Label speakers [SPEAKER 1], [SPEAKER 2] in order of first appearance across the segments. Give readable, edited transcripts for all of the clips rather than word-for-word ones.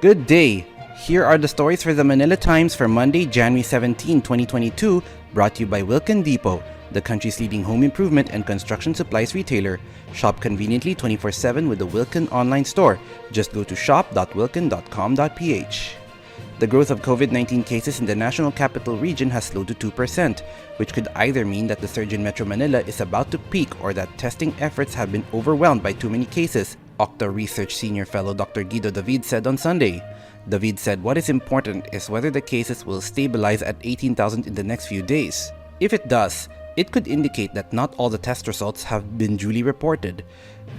[SPEAKER 1] Good day! Here are the stories for the Manila Times for Monday, January 17, 2022, brought to you by Wilkin Depot, the country's leading home improvement and construction supplies retailer. Shop conveniently 24/7 with the Wilkin online store. Just go to shop.wilkin.com.ph. The growth of COVID-19 cases in the National Capital Region has slowed to 2%, which could either mean that the surge in Metro Manila is about to peak or that testing efforts have been overwhelmed by too many cases, Octa Research Senior Fellow Dr. Guido David said on Sunday. David said what is important is whether the cases will stabilize at 18,000 in the next few days. If it does, it could indicate that not all the test results have been duly reported.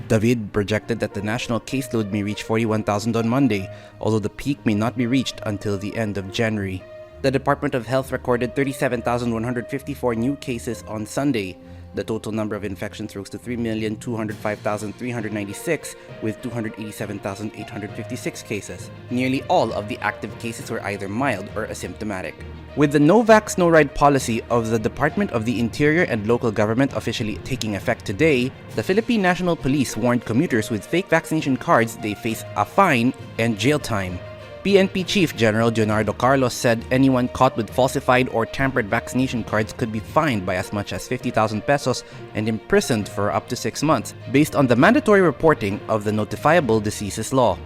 [SPEAKER 1] David projected that the national caseload may reach 41,000 on Monday, although the peak may not be reached until the end of January. The Department of Health recorded 37,154 new cases on Sunday. The total number of infections rose to 3,205,396, with 287,856 cases. Nearly all of the active cases were either mild or asymptomatic. With the no vax, no ride policy of the Department of the Interior and local government officially taking effect today, the Philippine National Police warned commuters with fake vaccination cards they face a fine and jail time. PNP Chief General Leonardo Carlos said anyone caught with falsified or tampered vaccination cards could be fined by as much as 50,000 pesos and imprisoned for up to 6 months, based on the mandatory reporting of the Notifiable Diseases Law.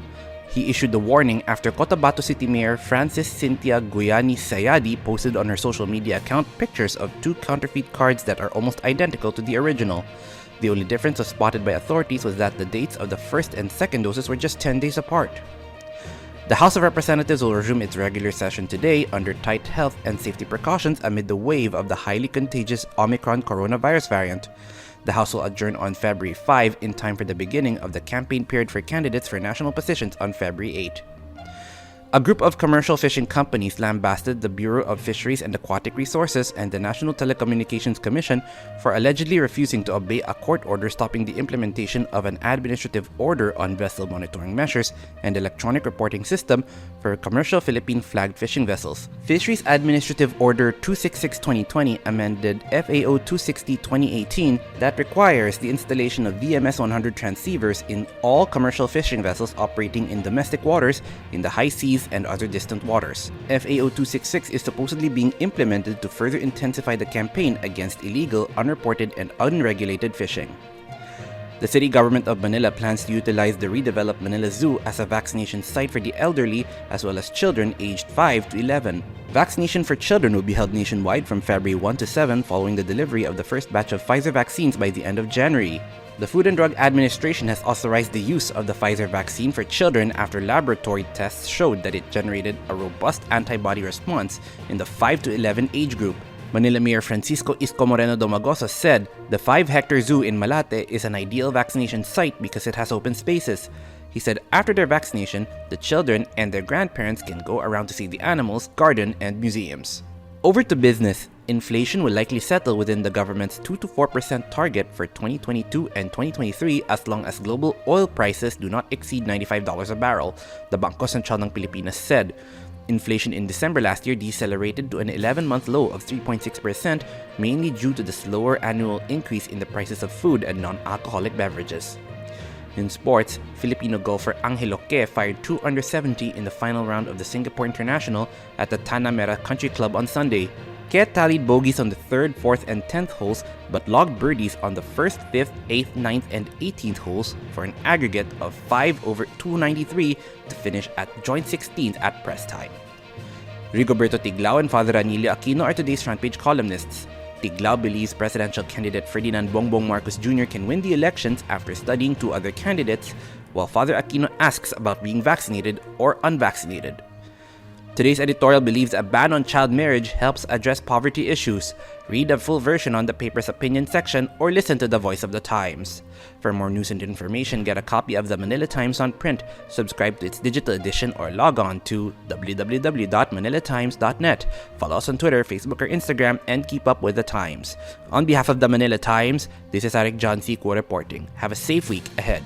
[SPEAKER 1] He issued the warning after Cotabato City Mayor Francis Cynthia Guyani Sayadi posted on her social media account pictures of 2 counterfeit cards that are almost identical to the original. The only difference was spotted by authorities was that the dates of the first and second doses were just 10 days apart. The House of Representatives will resume its regular session today under tight health and safety precautions amid the wave of the highly contagious Omicron coronavirus variant. The House will adjourn on February 5 in time for the beginning of the campaign period for candidates for national positions on February 8. A group of commercial fishing companies lambasted the Bureau of Fisheries and Aquatic Resources and the National Telecommunications Commission for allegedly refusing to obey a court order stopping the implementation of an administrative order on vessel monitoring measures and electronic reporting system for commercial Philippine-flagged fishing vessels. Fisheries Administrative Order 266-2020 amended FAO 260-2018 that requires the installation of VMS 100 transceivers in all commercial fishing vessels operating in domestic waters, in the high seas, and other distant waters. FAO 266 is supposedly being implemented to further intensify the campaign against illegal, unreported, and unregulated fishing. The city government of Manila plans to utilize the redeveloped Manila Zoo as a vaccination site for the elderly as well as children aged 5 to 11. Vaccination for children will be held nationwide from February 1 to 7 following the delivery of the first batch of Pfizer vaccines by the end of January. The Food and Drug Administration has authorized the use of the Pfizer vaccine for children after laboratory tests showed that it generated a robust antibody response in the 5 to 11 age group. Manila Mayor Francisco Isko Moreno Domagosa said the 5-hectare zoo in Malate is an ideal vaccination site because it has open spaces. He said after their vaccination, the children and their grandparents can go around to see the animals, garden, and museums. Over to business. Inflation will likely settle within the government's 2 to 4% target for 2022 and 2023 as long as global oil prices do not exceed $95 a barrel, the Bangko Sentral ng Pilipinas said. Inflation in December last year decelerated to an 11-month low of 3.6%, mainly due to the slower annual increase in the prices of food and non-alcoholic beverages. In sports, Filipino golfer Angel Oque fired 2 under 70 in the final round of the Singapore International at the Tanah Merah Country Club on Sunday. Oque tallied bogeys on the 3rd, 4th, and 10th holes but logged birdies on the 1st, 5th, 8th, 9th, and 18th holes for an aggregate of 5 over 293 to finish at joint 16th at press time. Rigoberto Tiglao and Father Anilio Aquino are today's front page columnists. Tiglao believes presidential candidate Ferdinand Bongbong Marcos Jr. can win the elections after studying 2 other candidates, while Father Aquino asks about being vaccinated or unvaccinated. Today's editorial believes a ban on child marriage helps address poverty issues. Read a full version on the paper's opinion section or listen to the Voice of the Times. For more news and information, get a copy of the Manila Times on print, subscribe to its digital edition, or log on to www.manilatimes.net. Follow us on Twitter, Facebook, or Instagram, and keep up with the Times. On behalf of the Manila Times, this is Eric John Sequo reporting. Have a safe week ahead.